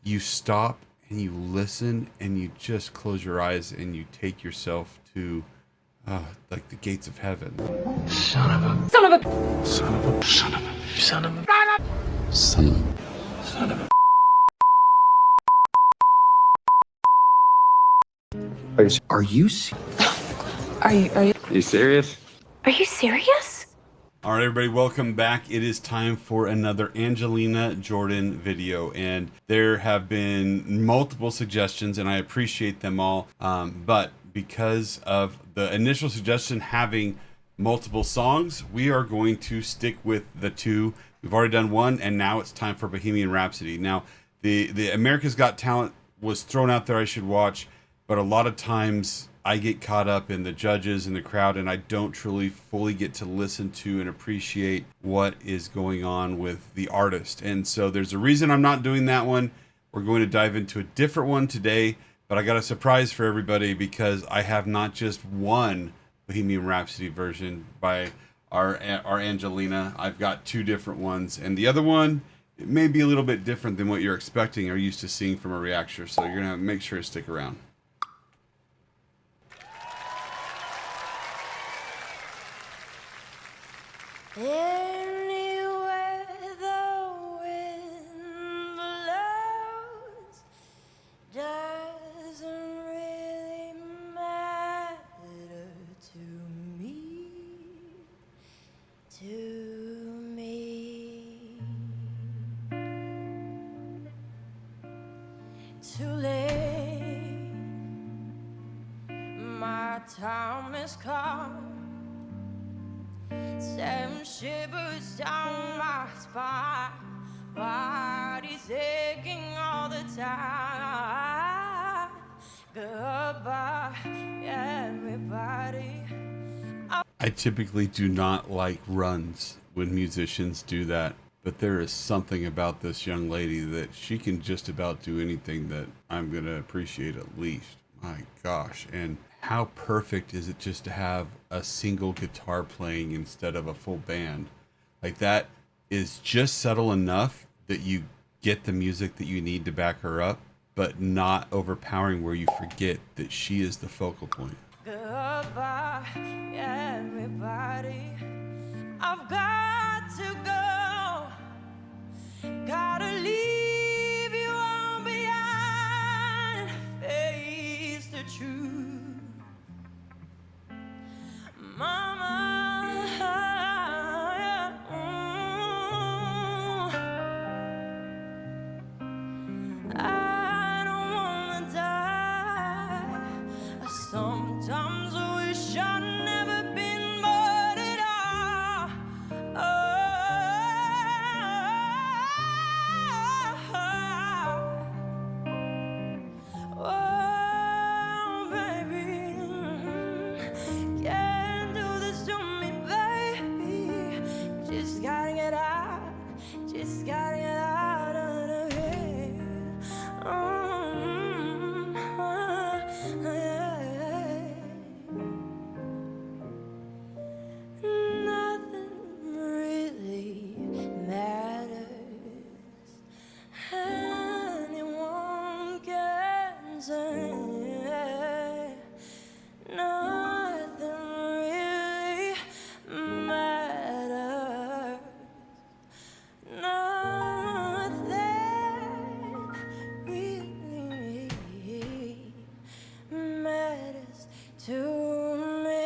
you stop and you listen and you just close your eyes and you take yourself to like the gates of heaven. Son of a. Son of a. Son of a. Son of a. Son of a. Son of Son of a. Are you You serious? Are you serious? All right, everybody, welcome back. It is time for another Angelina Jordan video, and there have been multiple suggestions, and I appreciate them all. But because of the initial suggestion having multiple songs, we are going to stick with the two. We've already done one, and now it's time for Bohemian Rhapsody. Now, the America's Got Talent was thrown out there I should watch, but a lot of times I get caught up in the judges and the crowd, and I don't truly fully get to listen to and appreciate what is going on with the artist. And so there's a reason I'm not doing that one. We're going to dive into a different one today, but I got a surprise for everybody because I have not just one Bohemian Rhapsody version by our Angelina. I've got two different ones, and the other one, it may be a little bit different than what you're expecting or used to seeing from a reactor, so you're gonna make sure to stick around. Anywhere the wind blows doesn't really matter to me, to me. Too late, my time has come. Send shivers down my spine, body's aching all the time. Goodbye, everybody. I typically do not like runs when musicians do that, but there is something about this young lady that she can just about do anything that I'm going to appreciate at least. My gosh. And how perfect is it just to have a single guitar playing instead of a full band? Like, that is just subtle enough that you get the music that you need to back her up, but not overpowering where you forget that she is the focal point. Goodbye, everybody. I've got to go. Gotta leave you all behind. Face the truth. Mama, I don't wanna die. Sometimes I wish I'd never been born at all. Oh, baby, can't do this to me, baby. Just gotta get out, just gotta get out of here. Nothing really matters. Anyone can say nothing really matters. Nothing really matters to me.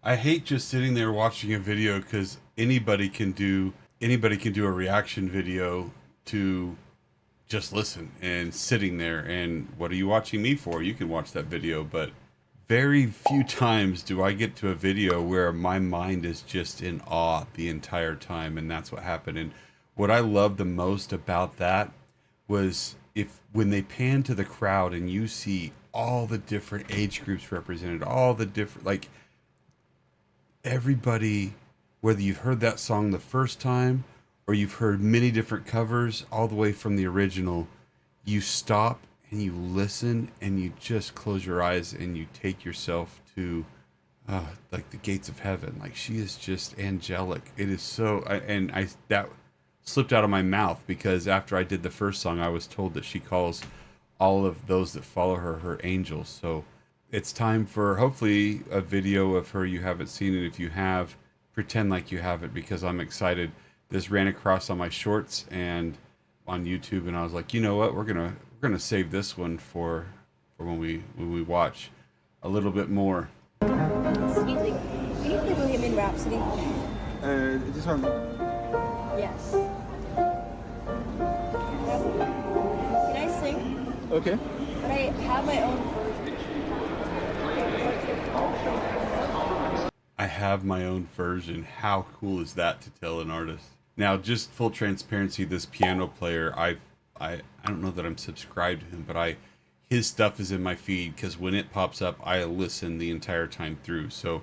I hate just sitting there watching a video because anybody can do a reaction video to just listen and sitting there. And what are you watching me for? You can watch that video, but very few times do I get to a video where my mind is just in awe the entire time, and that's what happened. And what I loved the most about that was when they pan to the crowd and you see all the different age groups represented, all the different, like, everybody, whether you've heard that song the first time or you've heard many different covers all the way from the original, you stop and you listen and you just close your eyes and you take yourself to like the gates of heaven. Like she is just angelic. It is so I that slipped out of my mouth because after I did the first song I was told that she calls all of those that follow her her angels. So it's time for hopefully a video of her you haven't seen it. If you have, pretend like you haven't because I'm excited. This ran across on my shorts and on YouTube and I was like, you know what, we're gonna save this one for when we watch a little bit more. Excuse me, can you play Bohemian Rhapsody? This one. Yes. Can I sing? Okay. But I have my own version. I have my own version. How cool is that to tell an artist? Now, just full transparency, this piano player, I don't know that I'm subscribed to him, but his stuff is in my feed because when it pops up, I listen the entire time through. So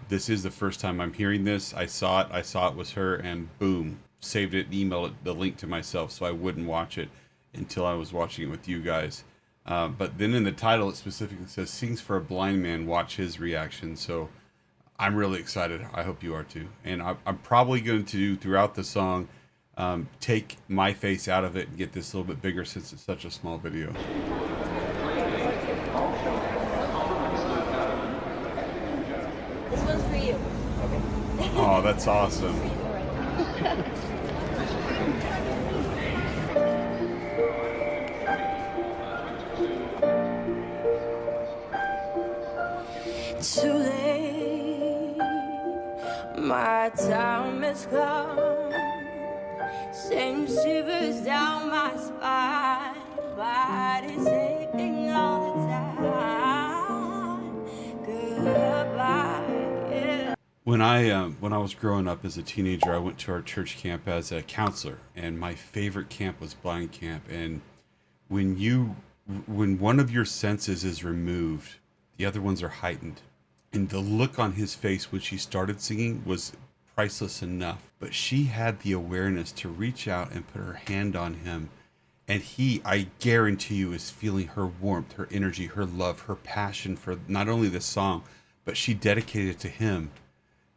this is the first time I'm hearing this. I saw it was her, and boom, saved it, emailed it, the link to myself, so I wouldn't watch it until I was watching it with you guys. But then in the title, it specifically says "Sings for a Blind Man. Watch his reaction." So I'm really excited. I hope you are too. And I'm probably going to do throughout the song, take my face out of it and get this a little bit bigger since it's such a small video. This one's for you. Oh, that's awesome. Too late, my time has come. Send shivers down my spine. Body's aching all the time. Goodbye. Yeah. When I was growing up as a teenager, I went to our church camp as a counselor, and my favorite camp was blind camp. And when one of your senses is removed, the other ones are heightened. And the look on his face when she started singing was priceless enough. But she had the awareness to reach out and put her hand on him. And he, I guarantee you, is feeling her warmth, her energy, her love, her passion for not only the song, but she dedicated it to him.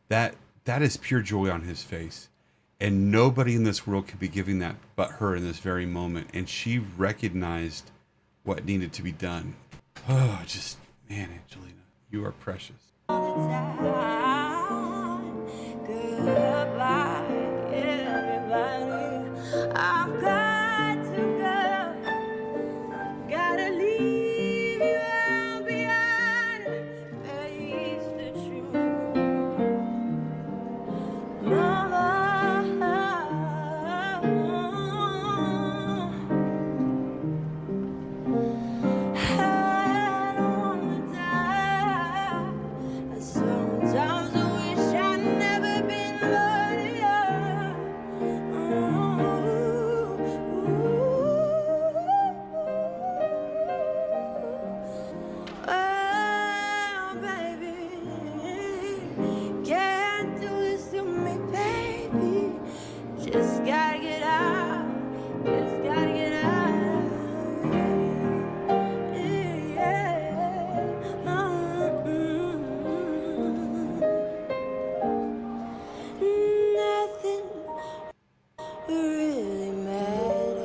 That is pure joy on his face. And nobody in this world could be giving that but her in this very moment. And she recognized what needed to be done. Oh, just, man, Angelina, you are precious. Goodbye, everybody. I've got to go. Gotta leave you all behind. Face the truth, Mama. I don't wanna die. Sometimes I wish I'd never been lonelier. Oh, baby, can't do this to me, baby. Just gotta get out. Just gotta get out. Nothing really matters.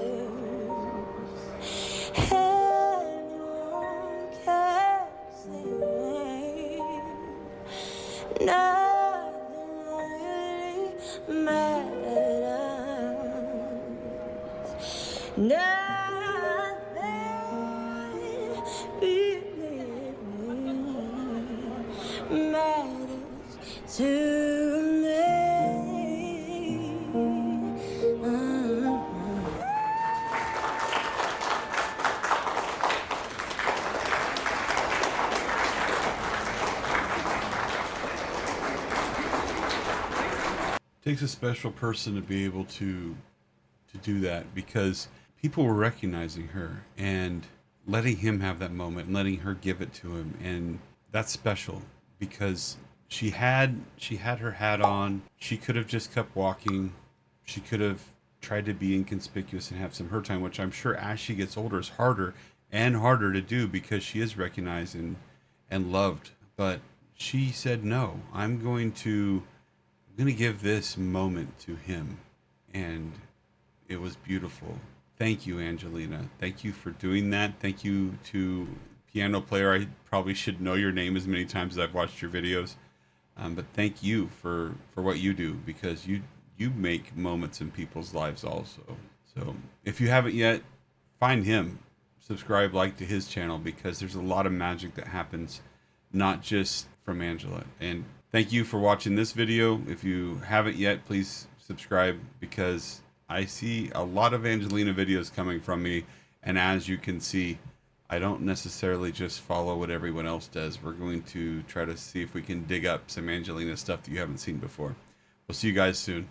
Anyone can see. Nothing really matters. Nothing really matters to me. Takes a special person to be able to do that because people were recognizing her and letting him have that moment and letting her give it to him, and that's special because she had her hat on. She could have just kept walking. She could have tried to be inconspicuous and have some her time, which I'm sure as she gets older is harder and harder to do because she is recognized and loved. But she said, no, I'm going to give this moment to him. And it was beautiful. Thank you, Angelina. Thank you for doing that. Thank you to piano player. I probably should know your name as many times as I've watched your videos. But thank you for what you do, because you make moments in people's lives also. So if you haven't yet, find him, subscribe, like to his channel, because there's a lot of magic that happens, not just from Angela. And thank you for watching this video. If you haven't yet, please subscribe, because I see a lot of Angelina videos coming from me. And as you can see, I don't necessarily just follow what everyone else does. We're going to try to see if we can dig up some Angelina stuff that you haven't seen before. We'll see you guys soon.